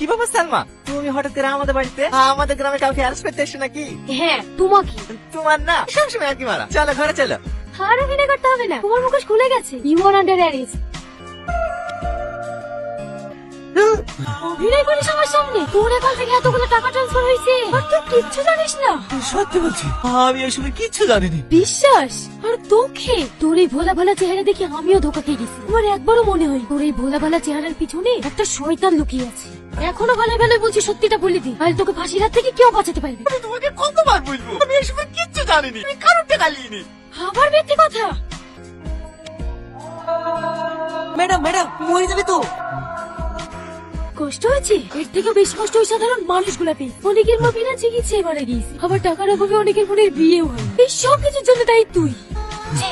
কি বাবা সালমা, তুমি হঠাৎ করে আমাদের বাড়িতে? আমাদের গ্রামে কাউকে অ্যারেস্ট করতে এসছো নাকি? হ্যাঁ, তোমাকে। তোমার না সবসময় আর কি মারা। চলো ঘরে চলো। আর অভিনয় করতে হবে না, তোমার মুখোশ খুলে গেছে। You are under arrest. অভিনয় করিস আমার সামনে? তোর অ্যাকাউন্ট থেকে এতগুলো টাকা ট্রান্সফার হয়েছে আর তুই কিচ্ছু জানিস না? সত্যি বলছি, আমি এসবে কিচ্ছু জানিনি। বিশ্বাস? আর তোকে? তোর এই ভোলা ভালা চেহারা দেখে আমিও ধোকা খেয়ে গেছি। আমার একবারও মনে হয় তোর এই ভোলা ভালা চেহারার পিছনে একটা শয়তান লুকিয়ে আছে। এখনো ভালো ভালো বলছি, সত্যিটা বলে দি, আর তোকে ফাঁসির হাত থেকে কেউ বাঁচাতে পারবে। আমি তোমাকে কতবার বলবো, আমি এসবে কিচ্ছু জানিনি। আমি কারোর টাকা নিইনি। আবার মিথ্যে কথা। ম্যাডাম ম্যাডাম, মরে যাবে তো। কষ্ট হয়েছে? এর থেকে বেশি কষ্ট হয় সাধারণ মানুষগুলাকে। অনেকের মা বিনা চিকিৎসায় মারা গিয়েছে, আবার টাকার অভাবে অনেকের বোনের বিয়েও হয়। এই সব কিছুর জন্য তাই তুই। ছি,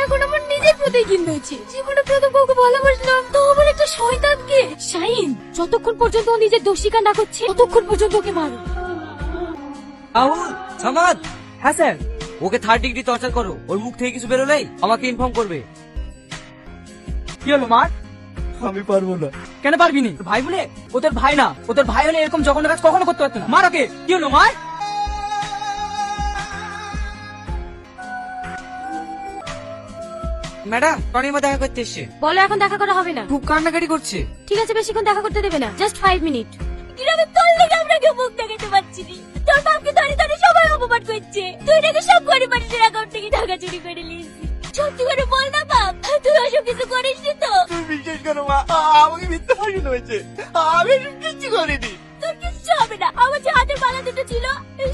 এখন আমার নিজের প্রতি ঘৃণা হচ্ছে। জীবনে প্রথম কাউকে ভালোবাসলাম, তো আবার একটা শয়তানকে। শাহিন, যতক্ষণ পর্যন্ত ও নিজের দোষ স্বীকার না করছে ততক্ষণ পর্যন্ত ওকে মারো। রাহুল, সামাদ। হ্যাঁ স্যার। ওকে 3rd ডিগ্রি টর্চার করো। ওর মুখ থেকে কিছু বেরোলেই আমাকে ইনফর্ম করবে। কি হলো মার? আমি পারবো না। কেন পারবি নি? ভাই বলে? ও তোর ভাই না। ও তোর ভাই হলে এরকম জঘন্য কাজ কখনো করতে পারতো না। মার ওকে। কি হলো মার? ম্যাডাম, টনির মা দেখা করতে এসছে। বলো এখন দেখা করা হবে না। খুব কান্নাকাটি করছে। ঠিক আছে, বেশিক্ষণ দেখা করতে দেবে না, জাস্ট 5 মিনিট। গ্রামে তোর লেগে আমরা কেউ মুখ দেখাতে পারছি না। তোর বাপকে ধরে ধরে সবাই অপমান করছে। তুই নাকি সব পরিবারের অ্যাকাউন্ট থেকে টাকা চুরি করে নিয়েছিস। সত্যি করে বল না বাপ, তুই ওসব কিছু করিস নি তো? তুমি বিশ্বাস করো মা, আমাকে মিথ্যা ফাঁসানো হয়েছে। আমি এসব কিচ্ছু করিনি। তোর কিচ্ছু হবে না। আমার যে হাতের বালা দুটো ছিল,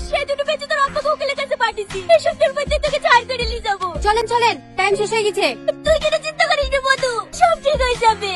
সে দুটো বেঁচে তোর আব্বাকে উকিলের কাছে পাঠিয়েছি। এসব তোর মধ্যে তোকে ছাড় করে নিয়ে যাবো। চলেন চলেন, টাইম শেষ হয়ে গেছে। তুই কেন চিন্তা করিস না মধু, সব ঠিক হয়ে যাবে।